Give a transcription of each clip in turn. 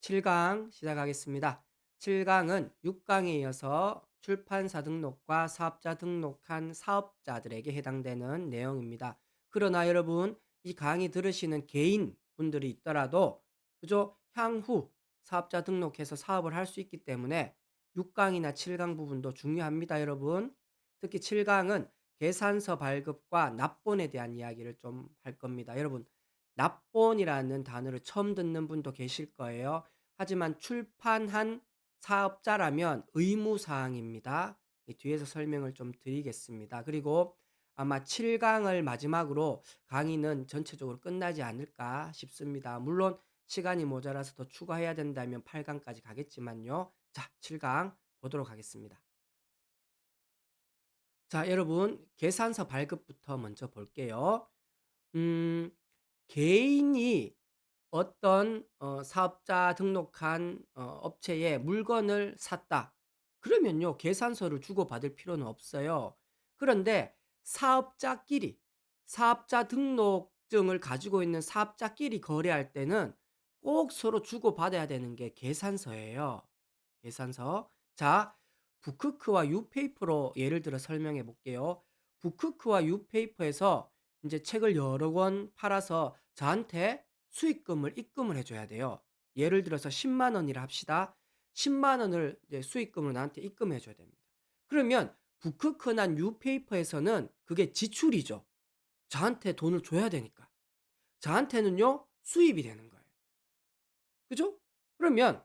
7강 시작하겠습니다. 7강은 6강에 이어서 출판사 등록과 사업자 등록한 사업자들에게 해당되는 내용입니다. 그러나 여러분, 이 강의 들으시는 개인 분들이 있더라도 그저 향후 사업자 등록해서 사업을 할 수 있기 때문에 6강이나 7강 부분도 중요합니다, 여러분. 특히 7강은 계산서 발급과 납본에 대한 이야기를 좀 할 겁니다. 여러분, 납본이라는 단어를 처음 듣는 분도 계실 거예요. 하지만 출판한 사업자라면 의무 사항입니다. 이 뒤에서 설명을 좀 드리겠습니다. 그리고 아마 7강을 마지막으로 강의는 전체적으로 끝나지 않을까 싶습니다. 물론 시간이 모자라서 더 추가해야 된다면 8강까지 가겠지만요. 자, 7강 보도록 하겠습니다. 자, 여러분, 계산서 발급부터 먼저 볼게요. 음, 개인이 어떤 사업자 등록한 업체에 물건을 샀다. 그러면요, 계산서를 주고받을 필요는 없어요. 그런데 사업자끼리, 사업자 등록증을 가지고 있는 사업자끼리 거래할 때는 꼭 서로 주고받아야 되는 게 계산서예요. 계산서. 자, 북크크와 유페이퍼로 예를 들어 설명해 볼게요. 북크크와 유페이퍼에서 이제 책을 여러 권 팔아서 저한테 수익금을 입금을 해 줘야 돼요. 예를 들어서 10만 원이라 합시다. 10만 원을 이제 수익금을 나한테 입금해 줘야 됩니다. 그러면 북크크나 뉴페이퍼에서는 그게 지출이죠. 저한테 돈을 줘야 되니까. 저한테는요, 수입이 되는 거예요. 그죠? 그러면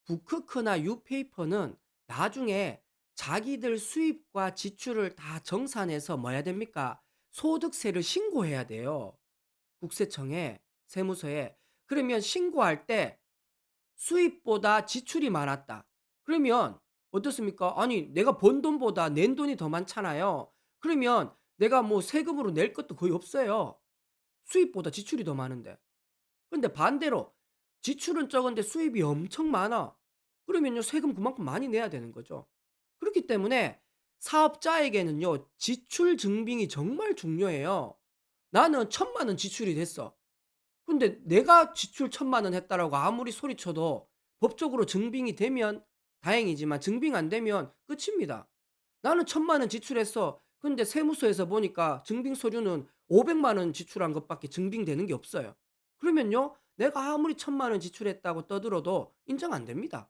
북크크나 유페이퍼는 나중에 자기들 수입과 지출을 다 정산해서 뭐 해야 됩니까? 소득세를 신고해야 돼요. 국세청에, 세무서에. 그러면 신고할 때 수입보다 지출이 많았다. 그러면 어떻습니까? 아니, 내가 번 돈보다 낸 돈이 더 많잖아요. 그러면 내가 뭐 세금으로 낼 것도 거의 없어요. 수입보다 지출이 더 많은데. 근데 반대로 지출은 적은데 수입이 엄청 많아. 그러면요, 세금 그만큼 많이 내야 되는 거죠. 그렇기 때문에 사업자에게는요, 지출 증빙이 정말 중요해요. 나는 1,000만 원 지출이 됐어. 근데 내가 지출 1,000만 원 했다라고 아무리 소리쳐도 법적으로 증빙이 되면 다행이지만 증빙 안 되면 끝입니다. 나는 1,000만 원 지출했어. 근데 세무서에서 보니까 증빙 서류는 500만 원 지출한 것밖에 증빙되는 게 없어요. 그러면요, 내가 아무리 1,000만 원 지출했다고 떠들어도 인정 안 됩니다.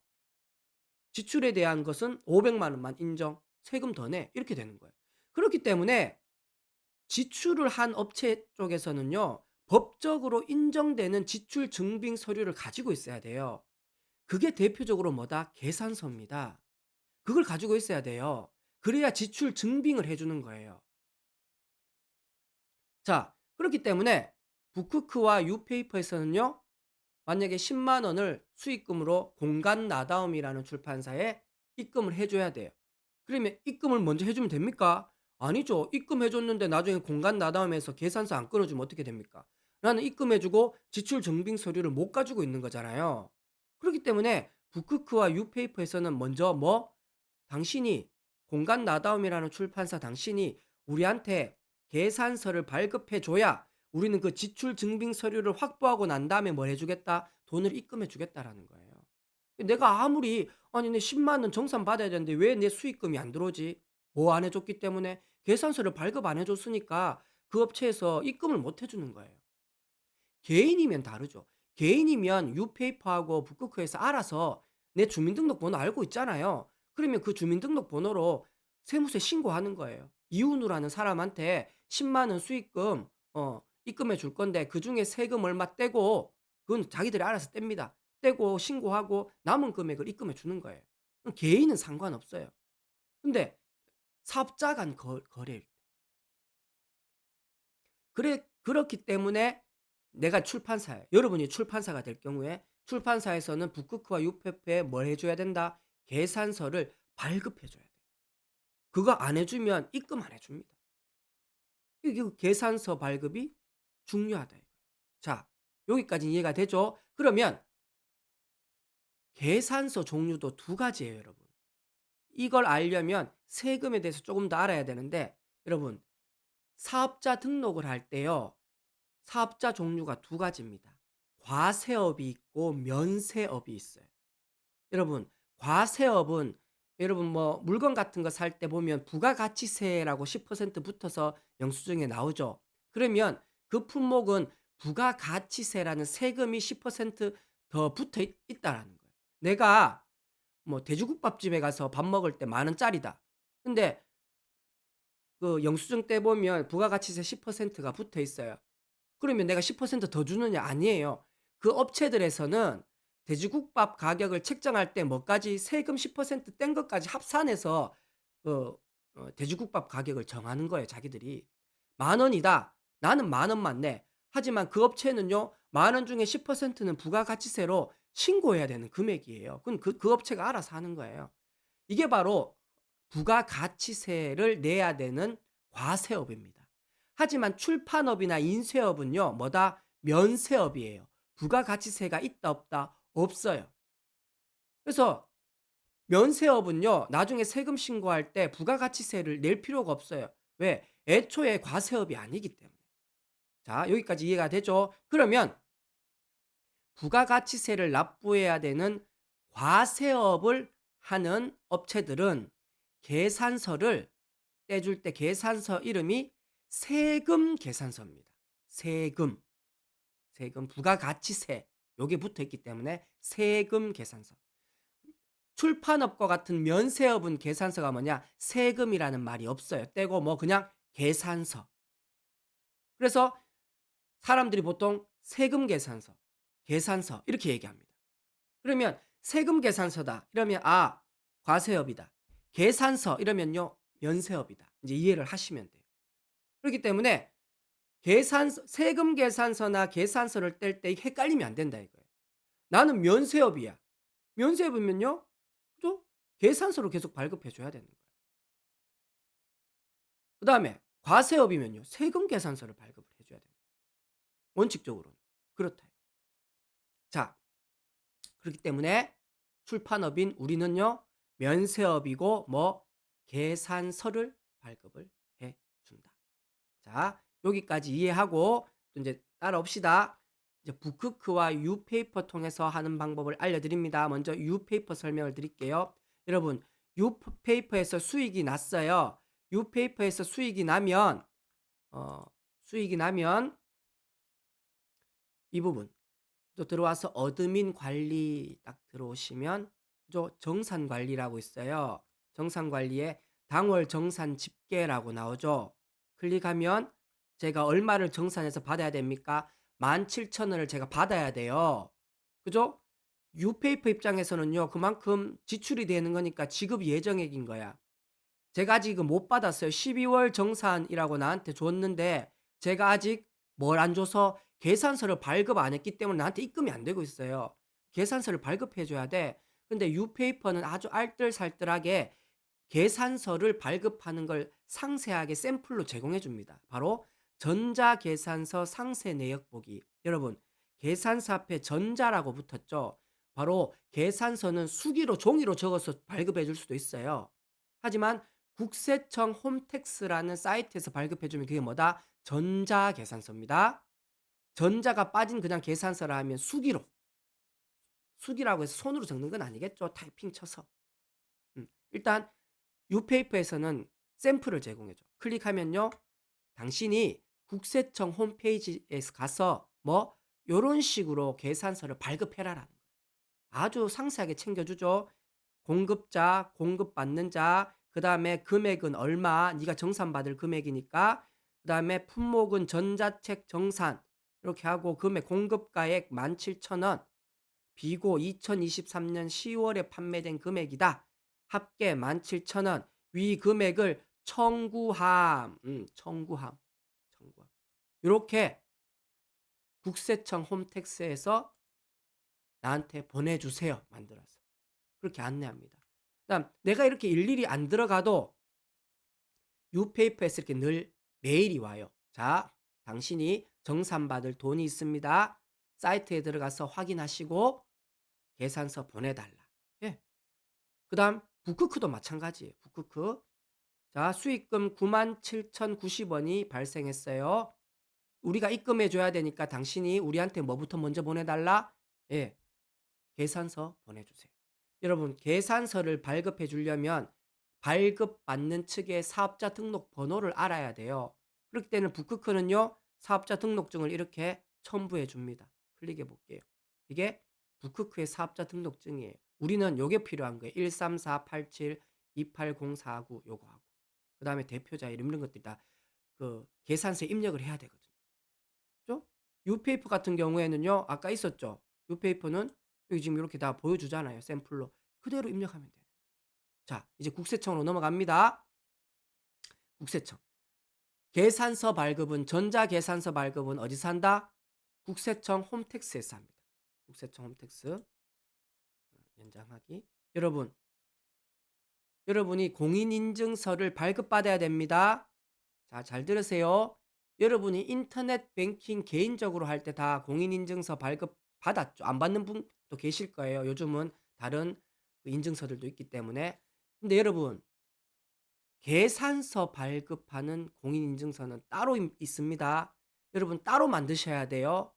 지출에 대한 것은 500만 원만 인정, 세금 더 내. 이렇게 되는 거예요. 그렇기 때문에 지출을 한 업체 쪽에서는요, 법적으로 인정되는 지출 증빙 서류를 가지고 있어야 돼요. 그게 대표적으로 뭐다? 계산서입니다. 그걸 가지고 있어야 돼요. 그래야 지출 증빙을 해 주는 거예요. 자, 그렇기 때문에 북크크와 유페이퍼에서는요, 만약에 10만 원을 수익금으로 공간 나다움이라는 출판사에 입금을 해 줘야 돼요. 그러면 입금을 먼저 해 주면 됩니까? 아니죠. 입금해 줬는데 나중에 공간 나다움에서 계산서 안 끊어 주면 어떻게 됩니까? 나는 입금해 주고 지출 증빙 서류를 못 가지고 있는 거잖아요. 그렇기 때문에 북크크와 유페이퍼에서는 먼저 뭐 당신이 공간 나다움이라는 출판사 당신이 우리한테 계산서를 발급해 줘야 우리는 그 지출 증빙 서류를 확보하고 난 다음에 뭘 해 주겠다? 돈을 입금해 주겠다라는 거예요. 내가 아무리 아니 내 10만 원 정산 받아야 되는데 왜 내 수익금이 안 들어오지? 뭐 안 해 줬기 때문에 계산서를 발급 안 해 줬으니까 그 업체에서 입금을 못 해 주는 거예요. 개인이면 다르죠. 개인이면 유페이퍼하고 북크크에서 알아서 내 주민등록번호 알고 있잖아요. 그러면 그 주민등록번호로 세무서에 신고하는 거예요. 이은우라는 사람한테 10만 원 수익금 입금해 줄 건데 그중에 세금 얼마 떼고 그건 자기들이 알아서 뗍니다. 떼고 신고하고 남은 금액을 입금해 주는 거예요. 개인은 상관없어요. 근데 사업자 간 거래일 때. 그렇기 때문에 내가 출판사예요. 여러분이 출판사가 될 경우에 출판사에서는 북크크와 유페프에 뭘 해 줘야 된다? 계산서를 발급해 줘야 돼요. 그거 안 해 주면 입금 안 해 줍니다. 이게 그 계산서 발급이 중요하다 이거예요. 자, 여기까지 이해가 되죠? 그러면 계산서 종류도 두 가지예요, 여러분. 이걸 알려면 세금에 대해서 조금 더 알아야 되는데 여러분, 사업자 등록을 할 때요. 사업자 종류가 두 가지입니다. 과세업이 있고 면세업이 있어요. 여러분, 과세업은 여러분 뭐 물건 같은 거 살 때 보면 부가가치세라고 10% 붙어서 영수증에 나오죠. 그러면 그 품목은 부가가치세라는 세금이 10%더 붙어 있다라는 거예요. 내가 뭐 돼지국밥집에 가서 밥 먹을 때 만 원짜리다. 근데 그 영수증 떼 보면 부가가치세 10%가 붙어 있어요. 그러면 내가 10%더 주느냐? 아니에요. 그 업체들에서는 돼지국밥 가격을 책정할 때 뭐까지 세금 10%뗀 것까지 합산해서 그 돼지국밥 가격을 정하는 거예요, 자기들이. 만 원이다. 나는 만 원만 내. 하지만 그 업체는요, 만 원 중에 10%는 부가가치세로 신고해야 되는 금액이에요. 그건 그 업체가 알아서 하는 거예요. 이게 바로 부가가치세를 내야 되는 과세업입니다. 하지만 출판업이나 인쇄업은요, 뭐다? 면세업이에요. 부가가치세가 있다 없다? 없어요. 그래서 면세업은요, 나중에 세금 신고할 때 부가가치세를 낼 필요가 없어요. 왜? 애초에 과세업이 아니기 때문에. 자, 여기까지 이해가 되죠? 그러면 부가가치세를 납부해야 되는 과세업을 하는 업체들은 계산서를 떼줄 때 계산서 이름이 세금 계산서입니다. 세금, 세금, 부가가치세 요게 붙어 있기 때문에 세금 계산서. 출판업과 같은 면세업은 계산서가 뭐냐? 세금이라는 말이 없어요. 떼고 뭐 그냥 계산서. 그래서 사람들이 보통 세금 계산서, 계산서 이렇게 얘기합니다. 그러면 세금 계산서다 이러면 아, 과세업이다. 계산서 이러면요, 면세업이다. 이제 이해를 하시면 돼요. 그렇기 때문에 계산서, 세금 계산서나 계산서를 뗄 때 헷갈리면 안 된다 이거예요. 나는 면세업이야. 면세업이면요, 그죠? 계산서로 계속 발급해 줘야 되는 거예요. 그다음에 과세업이면요, 세금 계산서를 발급을 해 줘야 되는 거예요. 원칙적으로는 그렇다. 자, 그렇기 때문에 출판업인 우리는요, 면세업이고 뭐 계산서를 발급을 해 준다. 자, 여기까지 이해하고 또 이제 따라옵시다. 이제 북크크와 유페이퍼 통해서 하는 방법을 알려드립니다. 먼저 유페이퍼 설명을 드릴게요. 여러분, 유페이퍼에서 수익이 났어요. 유페이퍼에서 수익이 나면 어, 수익이 나면 이 부분 또 들어와서 어드민 관리 딱 들어오시면 저 정산 관리라고 있어요. 정산 관리에 당월 정산 집계라고 나오죠. 클릭하면 제가 얼마를 정산해서 받아야 됩니까? 17,000원을 제가 받아야 돼요. 그죠? 유페이퍼 입장에서는요, 그만큼 지출이 되는 거니까 지급 예정액인 거야. 제가 아직 못 받았어요. 12월 정산이라고 나한테 줬는데 제가 아직 뭘 안 줘서 계산서를 발급 안 했기 때문에 나한테 입금이 안 되고 있어요. 계산서를 발급해 줘야 돼. 근데 유페이퍼는 아주 알뜰살뜰하게 계산서를 발급하는 걸 상세하게 샘플로 제공해 줍니다. 바로 전자계산서 상세 내역 보기. 여러분, 계산서 앞에 전자라고 붙었죠. 바로 계산서는 수기로 종이로 적어서 발급해 줄 수도 있어요. 하지만 국세청 홈택스라는 사이트에서 발급해 주면 그게 뭐다? 전자계산서입니다. 전자가 빠진 그냥 계산서라 하면 수기로, 수기라고 해서 손으로 적는 건 아니겠죠. 타이핑 쳐서. 일단 유페이퍼에서는 샘플을 제공해 줘. 클릭하면요, 당신이 국세청 홈페이지에서 가서 뭐 요런 식으로 계산서를 발급해라라는 거예요. 아주 상세하게 챙겨주죠. 공급자, 공급받는 자, 그다음에 금액은 얼마, 네가 정산받을 금액이니까, 그다음에 품목은 전자책 정산 이렇게 하고 금액 공급가액 17,000원, 비고 2023년 10월에 판매된 금액이다. 합계 17,000원. 위 금액을 청구함. 청구함. 청구함. 요렇게 국세청 홈택스에서 나한테 보내주세요. 만들어서. 그렇게 안내합니다. 그다음 내가 이렇게 일일이 안 들어가도 유페이퍼에서 이렇게 늘 메일이 와요. 자, 당신이 정산받을 돈이 있습니다. 사이트에 들어가서 확인하시고 계산서 보내달라. 예. 그다음 북크크도 마찬가지예요. 북크크. 자, 수익금 97,090원이 발생했어요. 우리가 입금해 줘야 되니까 당신이 우리한테 뭐부터 먼저 보내달라? 예, 계산서 보내주세요. 여러분, 계산서를 발급해 주려면 발급받는 측의 사업자 등록 번호를 알아야 돼요. 그렇기 때문에 북크크는요, 사업자 등록증을 이렇게 첨부해 줍니다. 클릭해 볼게요. 이게 북크크의 사업자 등록증이에요. 우리는 요게 필요한 거예요. 13487280449 요거 하고. 그 다음에 대표자 이름 이런 것들이 다 그 계산서에 입력을 해야 되거든요. 그죠? 유페이퍼 같은 경우에는요, 아까 있었죠. 유페이퍼는 여기 지금 이렇게 다 보여주잖아요. 샘플로. 그대로 입력하면 돼요. 자, 이제 국세청으로 넘어갑니다. 국세청. 계산서 발급은, 전자계산서 발급은 어디서 한다? 국세청 홈택스에서 합니다. 국세청 홈택스. 연장하기. 여러분이 공인인증서를 발급받아야 됩니다. 자, 잘 들으세요. 여러분이 인터넷 뱅킹 개인적으로 할 때 다 공인인증서 발급 받았죠. 안 받는 분도 계실 거예요. 요즘은 다른 그 인증서들도 있기 때문에. 근데 여러분, 계산서 발급하는 공인인증서는 따로 있습니다. 여러분 따로 만드셔야 돼요.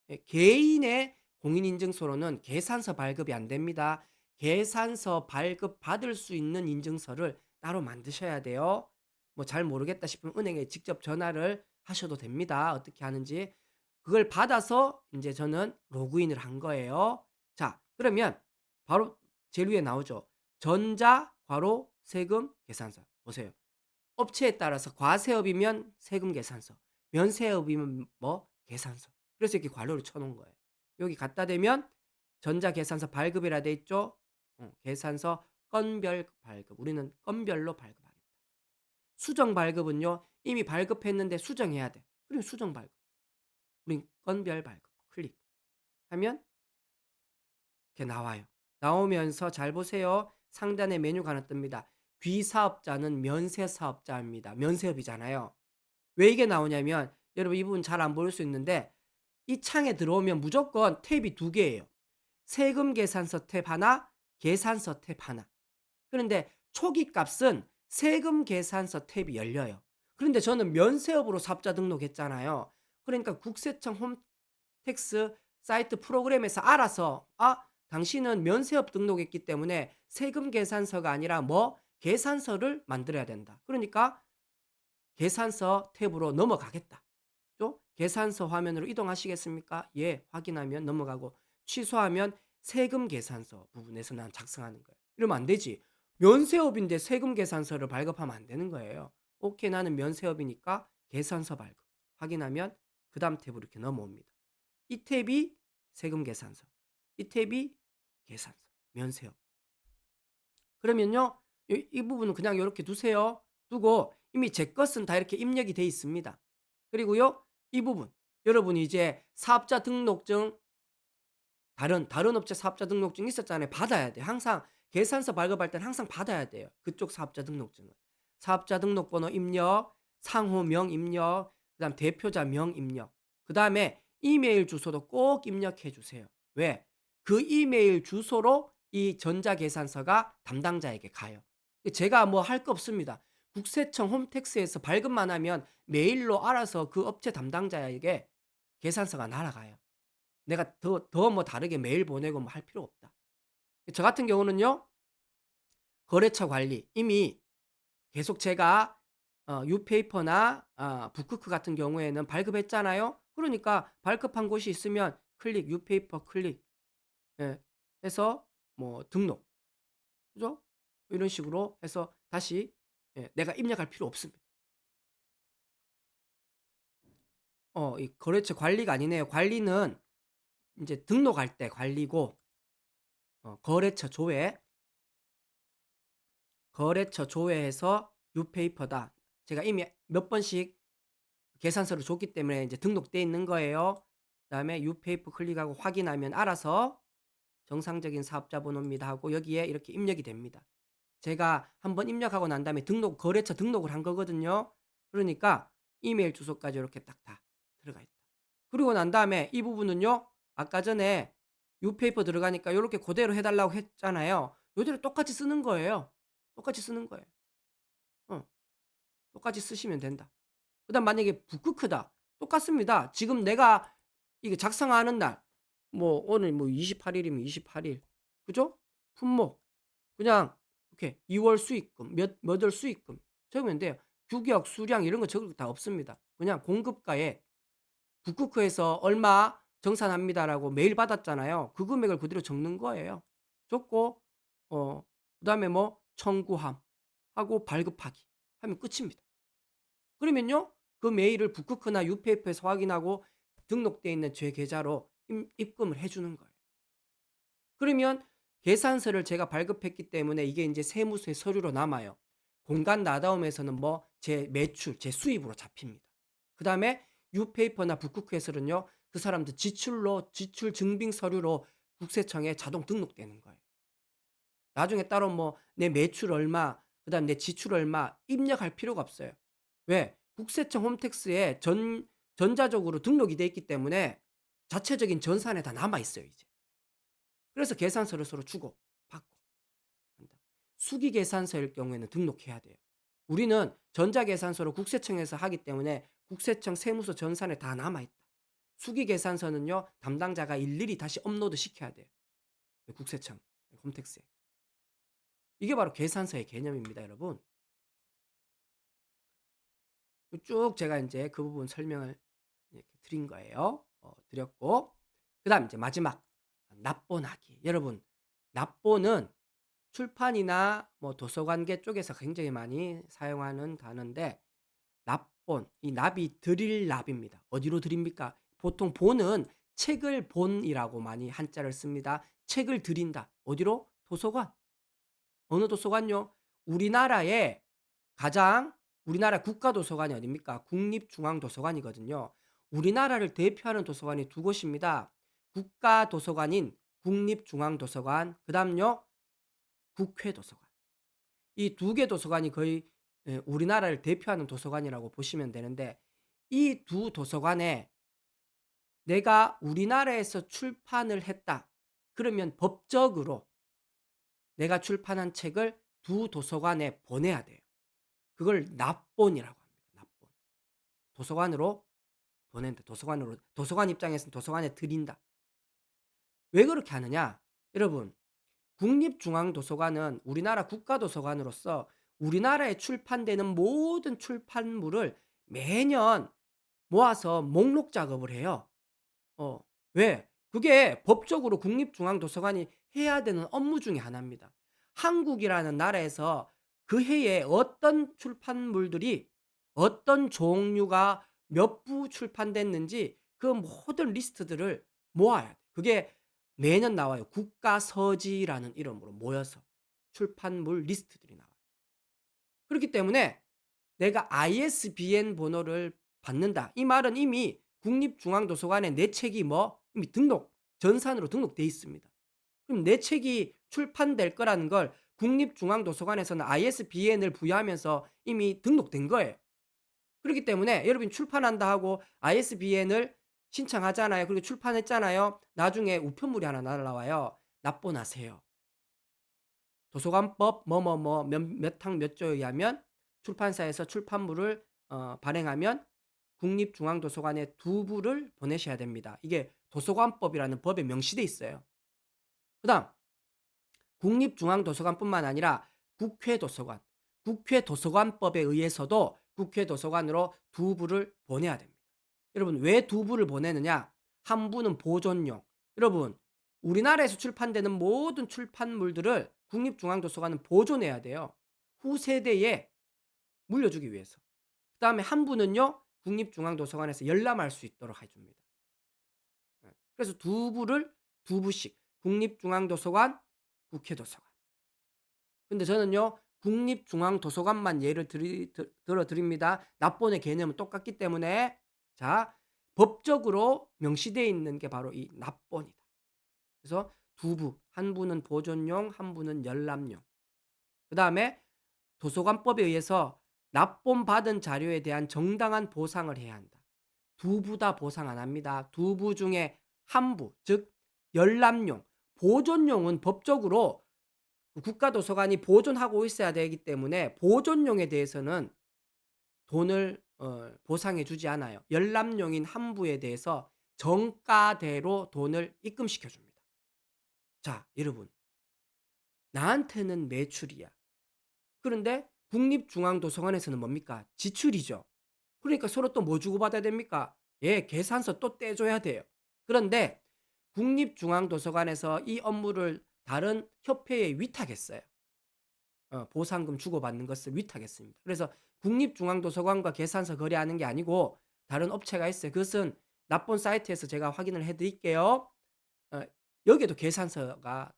예, 개인의 공인인증서로는 계산서 발급이 안 됩니다. 계산서 발급 받을 수 있는 인증서를 따로 만드셔야 돼요. 뭐 잘 모르겠다 싶으면 은행에 직접 전화를 하셔도 됩니다. 어떻게 하는지. 그걸 받아서 이제 저는 로그인을 한 거예요. 자, 그러면 바로 제일 위에 나오죠. 전자 괄호 세금 계산서. 보세요. 업체에 따라서 과세업이면 세금 계산서, 면세업이면 뭐 계산서. 그래서 이렇게 괄호를 쳐놓은 거예요. 여기 갖다 대면 전자계산서 발급이라 돼 있죠. 계산서 건별 발급. 우리는 건별로 발급하겠다. 수정 발급은요, 이미 발급했는데 수정해야 돼. 그럼 수정 발급. 우린 건별 발급. 클릭하면 이렇게 나와요. 나오면서 잘 보세요. 상단에 메뉴가 하나 뜹니다. 귀사업자는 면세사업자입니다. 면세업이잖아요. 왜 이게 나오냐면, 여러분 이 부분 잘 안 보일 수 있는데, 이 창에 들어오면 무조건 탭이 두 개예요. 세금 계산서 탭 하나, 계산서 탭 하나. 그런데 초기 값은 세금 계산서 탭이 열려요. 그런데 저는 면세업으로 사업자 등록했잖아요. 그러니까 국세청 홈택스 사이트 프로그램에서 알아서, 당신은 면세업 등록했기 때문에 세금 계산서가 아니라 뭐 계산서를 만들어야 된다. 그러니까 계산서 탭으로 넘어가겠다. 또 계산서 화면으로 이동하시겠습니까? 예, 확인하면 넘어가고, 취소하면 세금 계산서 부분에서 난 작성하는 거예요. 이러면 안 되지. 면세업인데 세금 계산서를 발급하면 안 되는 거예요. 오케이, 나는 면세업이니까 계산서 발급. 확인하면 그 다음 탭으로 이렇게 넘어옵니다. 이 탭이 세금 계산서, 이 탭이 계산서, 면세업. 그러면요, 이 부분은 그냥 이렇게 두세요. 두고 이미 제 것은 다 이렇게 입력이 돼 있습니다. 그리고요, 이 부분 여러분이 이제 사업자 등록증, 다른 업체 사업자 등록증 있었잖아요. 받아야 돼요. 항상 계산서 발급할 때는 항상 받아야 돼요. 그쪽 사업자 등록증을. 사업자 등록번호 입력, 상호명 입력, 그다음 대표자명 입력. 그다음에 이메일 주소도 꼭 입력해 주세요. 왜? 그 이메일 주소로 이 전자계산서가 담당자에게 가요. 제가 뭐 할 거 없습니다. 국세청 홈택스에서 발급만 하면 메일로 알아서 그 업체 담당자에게 계산서가 날아가요. 내가 더 뭐 다르게 메일 보내고 뭐 할 필요 없다. 저 같은 경우는요, 거래처 관리 이미 계속 제가 유페이퍼나 북크크 같은 경우에는 발급했잖아요. 그러니까 발급한 곳이 있으면 클릭, 유페이퍼 클릭, 예, 해서 뭐 등록, 그죠? 이런 식으로 해서 다시, 예, 내가 입력할 필요 없습니다. 이 거래처 관리가 아니네요. 관리는 이제 등록할 때 관리고, 거래처 조회, 거래처 조회해서 유페이퍼다. 제가 이미 몇 번씩 계산서를 줬기 때문에 이제 등록돼 있는 거예요. 그다음에 유페이퍼 클릭하고 확인하면 알아서 정상적인 사업자 번호입니다 하고 여기에 이렇게 입력이 됩니다. 제가 한번 입력하고 난 다음에 거래처 등록을 한 거거든요. 그러니까 이메일 주소까지 이렇게 딱 다 들어가 있다. 그리고 난 다음에 이 부분은요, 아까 전에 유페이퍼 들어가니까 이렇게 그대로 해달라고 했잖아요. 이대로 똑같이 쓰는 거예요. 똑같이 쓰는 거예요. 어, 똑같이 쓰시면 된다. 그다음 만약에 북크크다. 똑같습니다. 지금 내가 이게 작성하는 날 뭐 오늘 뭐 28 일이면 28 일. 그죠? 품목 그냥 이렇게 2월 수익금 몇 월 수익금 적으면 돼요. 규격, 수량 이런 거 적을 거 다 없습니다. 그냥 공급가에 북크크에서 "얼마 정산합니다."라고 메일 받았잖아요. 그 금액을 그대로 적는 거예요. 적고 그다음에 뭐 청구함 하고 발급하기 하면 끝입니다. 그러면요. 그 메일을 북크크나 유페이퍼에서 확인하고 등록되어 있는 제 계좌로 입금을 해 주는 거예요. 그러면 계산서를 제가 발급했기 때문에 이게 인제 세무서의 서류로 남아요. 공간 나다움에서는 뭐 제 매출, 제 수입으로 잡힙니다. 그다음에 유페이퍼나 북크크에서는요. 그 사람들 지출로 지출 증빙 서류로 국세청에 자동 등록되는 거예요. 나중에 따로 뭐 내 매출 얼마 그다음에 내 지출 얼마 입력할 필요가 없어요. 왜? 국세청 홈택스에 전자적으로 등록이 돼 있기 때문에 자체적인 전산에 다 남아 있어요 이제. 그래서 계산서를 서로 주고 받고 한다. 수기 계산서일 경우에는 등록해야 돼요. 우리는 전자계산서로 국세청에서 하기 때문에 국세청 세무서 전산에 다 남아 있다. 수기 계산서는요. 담당자가 일일이 다시 업로드 시켜야 돼요. 국세청 홈택스에. 이게 바로 계산서의 개념입니다, 여러분. 쭉 제가 인제 그 부분 설명을 이렇게 드린 거예요. 드렸고 그다음 이제 마지막 납본하기. 여러분 납본은 출판이나 뭐 도서관계 쪽에서 굉장히 많이 사용하는 단어인데 납본 이 납이 드릴 납입니다. 어디로 드립니까? 보통 본은 책을 본이라고 많이 한자를 씁니다. 책을 드린다. 어디로? 도서관. 어느 도서관요? 우리나라의 가장 우리나라 국가도서관이 어딥니까? 국립중앙도서관이거든요. 우리나라를 대표하는 도서관이 두 곳입니다. 국가도서관인 국립중앙도서관, 그다음요 국회도서관. 이 두 개 도서관이 거의 우리나라를 대표하는 도서관이라고 보시면 되는데 이 두 도서관에 내가 우리나라에서 출판을 했다. 그러면 법적으로 내가 출판한 책을 두 도서관에 보내야 돼요. 그걸 납본이라고 합니다. 납본. 도서관으로 보낸다. 도서관으로 도서관 입장에서는 도서관에 드린다. 왜 그렇게 하느냐? 여러분 국립중앙도서관은 우리나라 국가도서관으로서 우리나라에 출판되는 모든 출판물을 매년 모아서 목록 작업을 해요. 어. 왜? 그게 법적으로 국립중앙도서관이 해야 되는 업무 중에 하나입니다. 한국이라는 나라에서 그 해에 어떤 출판물들이 어떤 종류가 몇 부 출판됐는지 그 모든 리스트들을 모아야 돼. 그게 매년 나와요. 국가서지라는 이름으로 모여서 출판물 리스트들이 나와요. 그렇기 때문에 내가 ISBN 번호를 받는다. 이 말은 이미 국립중앙도서관에 내 책이 뭐 이미 전산으로 등록돼 있습니다. 그럼 내 책이 출판될 거라는 걸 국립중앙도서관에서는 ISBN을 부여하면서 이미 등록된 거예요. 그렇기 때문에 여러분이 출판한다 하고 ISBN을 신청하잖아요. 그리고 출판했잖아요. 나중에 우편물이 하나 날라와요. 납본하세요. 도서관법 뭐뭐뭐 몇 항 몇 조에 의하면 출판사에서 출판물을 발행하면 국립중앙도서관에 두 부를 보내셔야 됩니다. 이게 도서관법이라는 법에 명시돼 있어요. 그다음 국립중앙도서관뿐만 아니라 국회도서관, 국회도서관법에 의해서도 국회도서관으로 두 부를 보내야 됩니다. 여러분 왜 두 부를 보내느냐? 한 부는 보존용. 여러분 우리나라에서 출판되는 모든 출판물들을 국립중앙도서관은 보존해야 돼요. 후세대에 물려주기 위해서. 그다음에 한 부는요. 국립중앙도서관에서 열람할 수 있도록 해 줍니다. 예. 그래서 두 부씩 국립중앙도서관, 국회도서관. 근데 저는요. 국립중앙도서관만 예를 들어 드립니다. 납본의 개념은 똑같기 때문에 자, 법적으로 명시되어 있는 게 바로 이 납본이다. 그래서 두 부, 한 부는 보존용, 한 부는 열람용. 그다음에 도서관법에 의해서 납본 받은 자료에 대한 정당한 보상을 해야 한다. 두 부 다 보상 안 합니다. 두 부 중에 한 부, 즉 열람용, 보존용은 법적으로 국가도서관이 보존하고 있어야 되기 때문에 보존용에 대해서는 돈을 보상해 주지 않아요. 열람용인 환부에 대해서 정가대로 돈을 입금시켜 줍니다. 자, 여러분. 나한테는 매출이야. 그런데 국립중앙도서관에서는 뭡니까? 지출이죠. 그러니까 서로 또 뭐 주고받아야 됩니까? 예, 계산서 또 떼줘야 돼요. 그런데 국립중앙도서관에서 이 업무를 다른 협회에 위탁했어요. 보상금 주고받는 것을 위탁했습니다. 그래서 국립중앙도서관과 계산서 거래하는 게 아니고 다른 업체가 있어요. 그것은 납본 사이트에서 제가 확인을 해드릴게요. 어, 여기에도 계산서가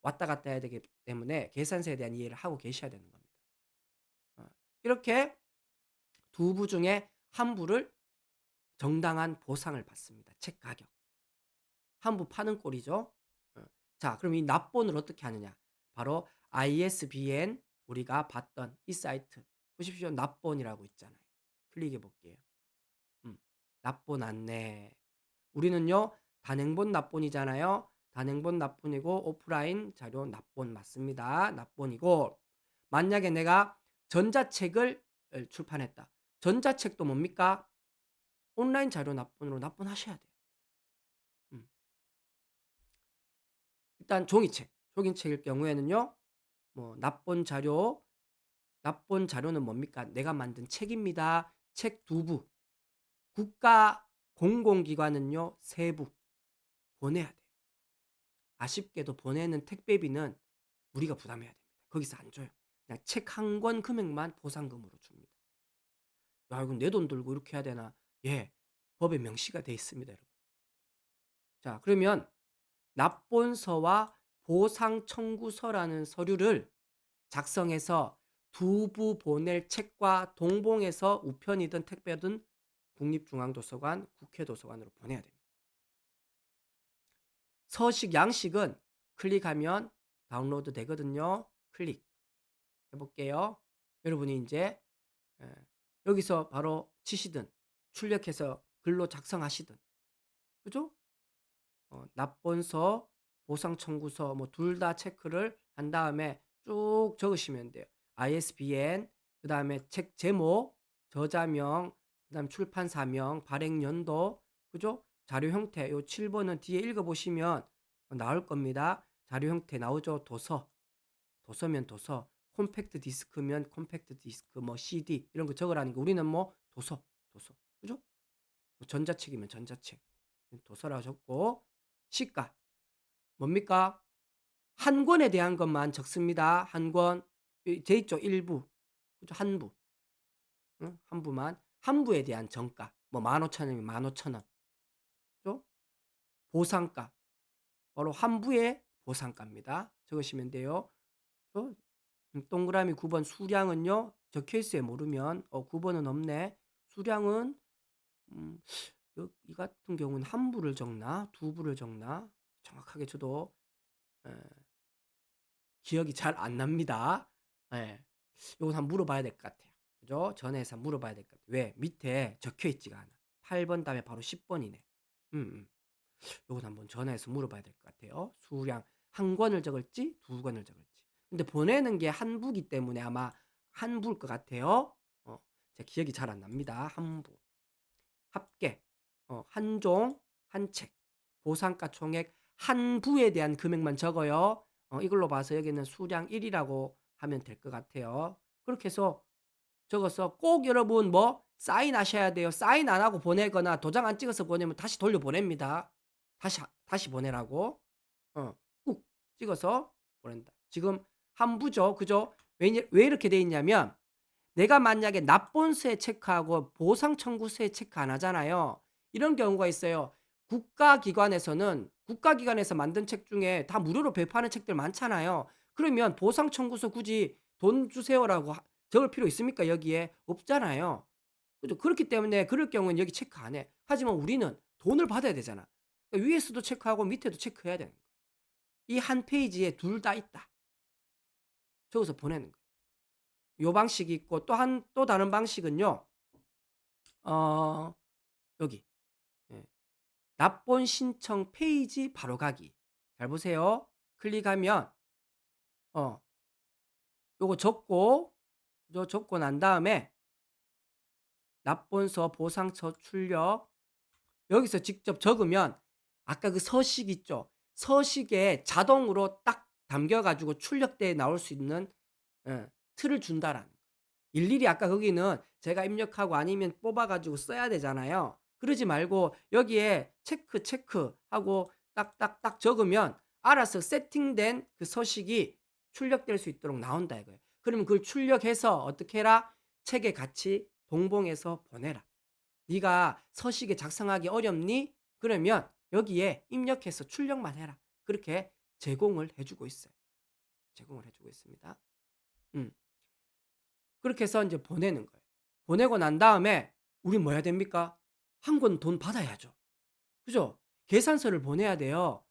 왔다 갔다 해야 되기 때문에 계산서에 대한 이해를 하고 계셔야 되는 겁니다. 이렇게 두 부 중에 한 부를 정당한 보상을 받습니다. 책 가격. 한 부 파는 꼴이죠. 어. 자, 그럼 이 납본을 어떻게 하느냐? 바로 ISBN 우리가 봤던 이 사이트 보십시오. 납본이라고 있잖아요. 클릭해 볼게요. 납본 안내. 우리는요 단행본 납본이잖아요. 단행본 납본이고 오프라인 자료 납본 맞습니다. 납본이고 만약에 내가 전자책을 출판했다. 전자책도 뭡니까? 온라인 자료 납본으로 납본하셔야 돼요. 일단 종이책일 경우에는요. 뭐 납본 자료는 뭡니까? 내가 만든 책입니다. 책 2부. 국가 공공기관은요. 3부 보내야 돼요. 아쉽게도 보내는 택배비는 우리가 부담해야 됩니다. 거기서 안 줘요. 그냥 책 한 권 금액만 보상금으로 줍니다. 야, 이건 내 돈 들고 이렇게 해야 되나? 예, 법에 명시가 돼 있습니다, 여러분. 자, 그러면 납본서와 보상 청구서라는 서류를 작성해서 두부 보낼 책과 동봉해서 우편이든 택배든 국립중앙도서관, 국회도서관으로 보내야 됩니다. 서식, 양식은 클릭하면 다운로드 되거든요. 클릭 해볼게요. 여러분이 이제 여기서 바로 치시든 출력해서 글로 작성하시든 그죠? 납본서, 보상 청구서 뭐 둘 다 체크를 한 다음에 쭉 적으시면 돼요. ISBN, 그 다음에 책 제목, 저자명, 그 다음 출판사명, 발행연도, 그죠? 자료 형태, 요 7번은 뒤에 읽어보시면 나올 겁니다. 자료 형태 나오죠? 도서면 도서, 콤팩트 디스크면 콤팩트 디스크, 뭐 CD 이런 거 적으라는 거. 우리는 뭐 도서, 그죠? 뭐 전자책이면 전자책, 도서라고 적고 시가 뭡니까? 한 권에 대한 것만 적습니다. 한 권. 돼 있죠? 일부. 그죠? 한 부. 응? 한 부만. 한 부에 대한 정가. 뭐 15,000원이면 15,000원. 그죠? 보상가. 바로 한 부의 보상가입니다. 적으시면 돼요. 그죠? 동그라미 9번 수량은요. 적혀 있어요. 모르면 9번은 없네. 수량은 음, 이 같은 경우는 한 부를 적나 두 부를 적나 정확하게 저도 에, 기억이 잘 안 납니다. 예. 요건 한번 물어봐야 될 것 같아요. 그죠? 전화해서 물어봐야 될 것 같아요. 왜? 밑에 적혀 있지가 않아. 8번 다음에 바로 10번이네. 요건 한번 전화해서 물어봐야 될 것 같아요. 수량 한 권을 적을지 두 권을 적을지. 근데 보내는 게 한 부기 때문에 아마 한 부일 것 같아요. 제 기억이 잘 안 납니다. 한 부. 합계. 한 종, 한 책. 보상가 총액 한 부에 대한 금액만 적어요. 이걸로 봐서 여기는 수량 1이라고 하면 될 것 같아요. 그렇게 해서 적어서 꼭 여러분 뭐 사인하셔야 돼요. 사인 안 하고 보내거나 도장 안 찍어서 보내면 다시 돌려보냅니다. 다시 보내라고. 꼭 찍어서 보낸다. 지금 한 부죠. 그죠? 왜 이렇게 돼 있냐면 내가 만약에 납본서에 체크하고 보상 청구서에 체크 안 하잖아요. 이런 경우가 있어요. 국가기관에서 만든 책 중에 다 무료로 배포하는 책들 많잖아요. 그러면 보상 청구서 굳이 돈 주세요라고 적을 필요 있습니까? 여기에 없잖아요. 그죠? 그렇기 때문에 그럴 경우는 여기 체크 안 해. 하지만 우리는 돈을 받아야 되잖아. 그러니까 위에서도 체크하고 밑에도 체크해야 되는 거예요. 이 한 페이지에 둘 다 있다. 적어서 보내는 거예요. 요 방식이 있고 또 다른 방식은요. 어, 여기. 예. 납본 신청 페이지 바로 가기. 잘 보세요. 클릭하면 어, 요거 적고 난 다음에 납본서, 보상서, 출력 여기서 직접 적으면 아까 그 서식 있죠? 서식에 자동으로 딱 담겨 가지고 출력대에 나올 수 있는 틀을 준다라는 거예요. 일일이 아까 거기는 제가 입력하고 아니면 뽑아 가지고 써야 되잖아요. 그러지 말고 여기에 체크하고 딱딱딱 적으면 알아서 세팅된 그 서식이 출력될 수 있도록 나온다 이거예요. 그러면 그걸 출력해서 어떻게 해라? 책에 같이 동봉해서 보내라. "네가 서식에 작성하기 어렵니? 그러면 여기에 입력해서 출력만 해라." 그렇게 제공을 해 주고 있어요. 제공을 해 주고 있습니다. 음. 그렇게 해서 인제 보내는 거예요. 보내고 난 다음에 우린 뭐 해야 됩니까? 한 권 돈 받아야죠. 그죠? 계산서를 보내야 돼요.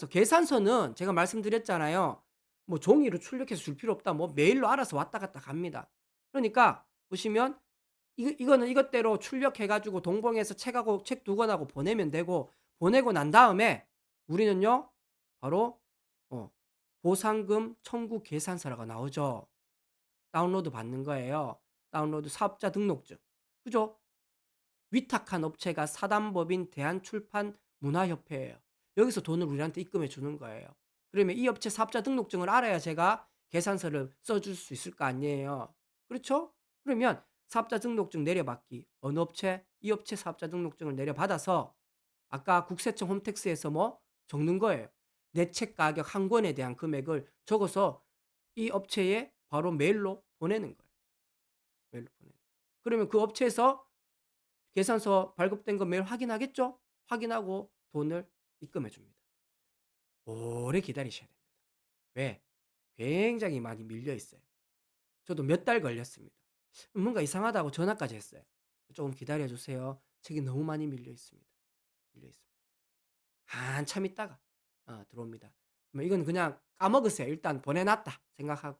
계산서는 제가 말씀드렸잖아요. 뭐 종이로 출력해서 줄 필요 없다. 뭐 메일로 알아서 왔다 갔다 갑니다. 그러니까 보시면 이거는 이것대로 출력해 가지고 동봉해서 책하고 책 두 권하고 보내면 되고 보내고 난 다음에 우리는요 바로 어 보상금 청구 계산서라고 나오죠. 다운로드 받는 거예요. 다운로드 사업자 등록증. 그죠? 위탁한 업체가 사단법인 대한출판문화협회예요. 여기서 돈을 우리한테 입금해 주는 거예요. 그러면 이 업체 사업자 등록증을 알아야 제가 계산서를 써줄 수 있을 거 아니에요. 그렇죠? 그러면 사업자 등록증 내려받기. 어느 업체? 이 업체 사업자 등록증을 내려받아서 아까 국세청 홈택스에서 뭐 적는 거예요. 내 책 가격 한 권에 대한 금액을 적어서 이 업체에 바로 메일로 보내는 거예요. 메일로 보내는. 그러면 그 업체에서 계산서 발급된 거 매일 확인하겠죠? 확인하고 돈을 입금해 줍니다. 오래 기다리셔야 됩니다. 왜? 굉장히 많이 밀려 있어요. 저도 몇 달 걸렸습니다. 뭔가 이상하다고 전화까지 했어요. "조금 기다려 주세요. 책이 너무 많이 밀려 있습니다." 밀려 있습니다. 한참 있다가 들어옵니다. 뭐 이건 그냥 까먹으세요. 일단 보내 놨다 생각하고.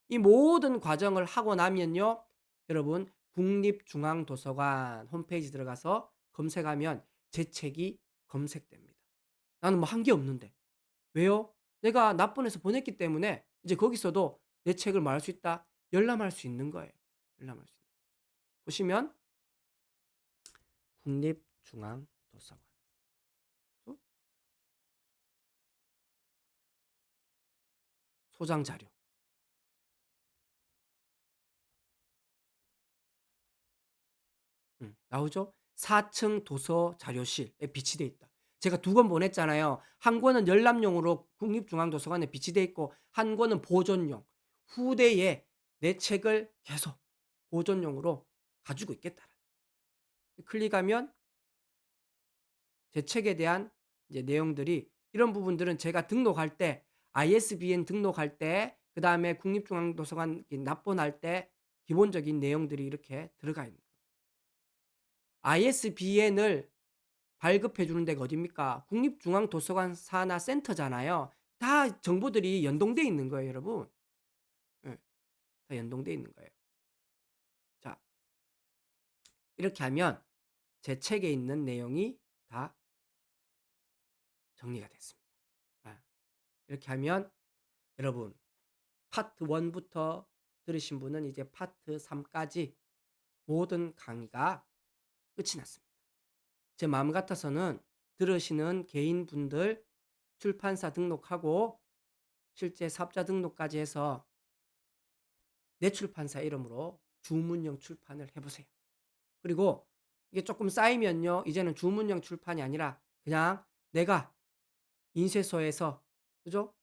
이 모든 과정을 하고 나면요. 여러분 국립중앙도서관 홈페이지 들어가서 검색하면 제 책이 검색됩니다. 나는 뭐 한 게 없는데. 왜요? 내가 납본해서 보냈기 때문에 이제 거기서도 내 책을 뭐 할 수 있다? 열람할 수 있는 거예요. 열람할 수 있는. 보시면 국립중앙도서관. 또 소장 자료. 나오죠? 4층 도서 자료실에 비치돼 있다. 제가 두 권 보냈잖아요. 한 권은 열람용으로 국립중앙도서관에 비치돼 있고 한 권은 보존용. 후대에 내 책을 계속 보존용으로 가지고 있겠다라는. 클릭하면 제 책에 대한 이제 내용들이 이런 부분들은 제가 등록할 때 ISBN 등록할 때 그다음에 국립중앙도서관 납본할 때 기본적인 내용들이 이렇게 들어가 있는. ISBN을 발급해 주는 데가 어딥니까? 국립중앙도서관 산하 센터잖아요. 다 정보들이 연동돼 있는 거예요, 여러분. 예. 다 연동돼 있는 거예요. 자, 이렇게 하면 제 책에 있는 내용이 다 정리가 됐습니다. 아, 이렇게 하면 여러분 파트 1 부터 들으신 분은 이제 파트 3 까지 모든 강의가 끝이 났습니다. 제 마음 같아서는 들으시는 개인분들 출판사 등록하고 실제 사업자 등록까지 해서 내 출판사 이름으로 주문형 출판을 해 보세요. 그리고 이게 조금 쌓이면요. 이제는 주문형 출판이 아니라 그냥 내가 인쇄소에서 그죠?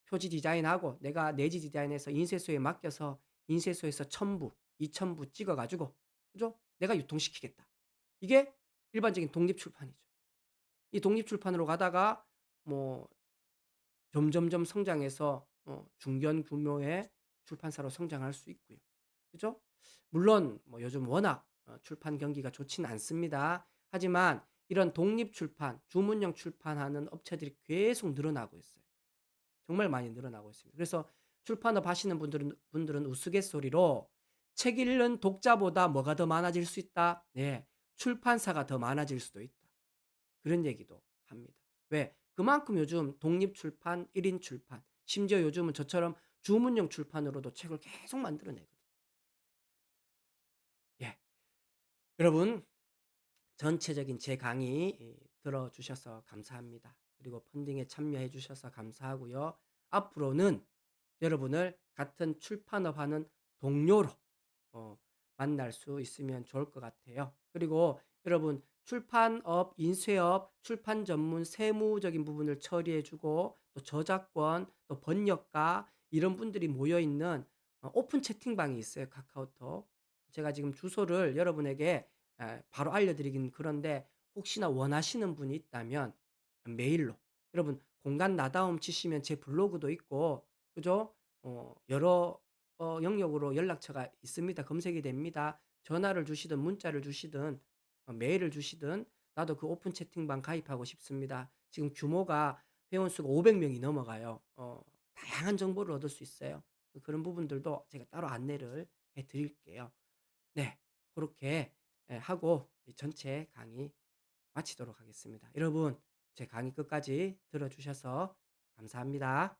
표지 디자인하고 내가 내지 디자인해서 인쇄소에 맡겨서 인쇄소에서 1,000부, 2,000부 찍어 가지고 그죠? 내가 유통시키겠다. 이게 일반적인 독립 출판이죠. 이 독립 출판으로 가다가 뭐 점점점 성장해서 중견 규모의 출판사로 성장할 수 있고요. 그죠? 물론 뭐 요즘 워낙 출판 경기가 좋지는 않습니다. 하지만 이런 독립 출판, 주문형 출판하는 업체들이 계속 늘어나고 있어요. 정말 많이 늘어나고 있습니다. 그래서 출판업 하시는 분들은 우스갯소리로 책 읽는 독자보다 뭐가 더 많아질 수 있다? 네. 출판사가 더 많아질 수도 있다. 그런 얘기도 합니다. 왜? 그만큼 요즘 독립 출판, 1인 출판, 심지어 요즘은 저처럼 주문형 출판으로도 책을 계속 만들어내거든요. 예. 여러분, 전체적인 제 강의 들어주셔서 감사합니다. 그리고 펀딩에 참여해 주셔서 감사하고요. 앞으로는 여러분을 같은 출판업 하는 동료로 어 만날 수 있으면 좋을 것 같아요. 그리고 여러분, 출판업, 인쇄업, 출판 전문 세무적인 부분을 처리해 주고 또 저작권, 또 번역가 이런 분들이 모여 있는 오픈 채팅방이 있어요, 카카오톡. 제가 지금 주소를 여러분에게 바로 알려드리긴 그런데 혹시나 원하시는 분이 있다면 메일로, 여러분 공간 나다움 치시면 제 블로그도 있고 그죠? 여러 영역으로 연락처가 있습니다. 검색이 됩니다. 전화를 주시든 문자를 주시든 메일을 주시든 "나도 그 오픈 채팅방 가입하고 싶습니다." 지금 규모가 회원 수가 500 명이 넘어가요. 다양한 정보를 얻을 수 있어요. 그런 부분들도 제가 따로 안내를 해 드릴게요. 네. 그렇게 하고 이 전체 강의 마치도록 하겠습니다. 여러분, 제 강의 끝까지 들어 주셔서 감사합니다.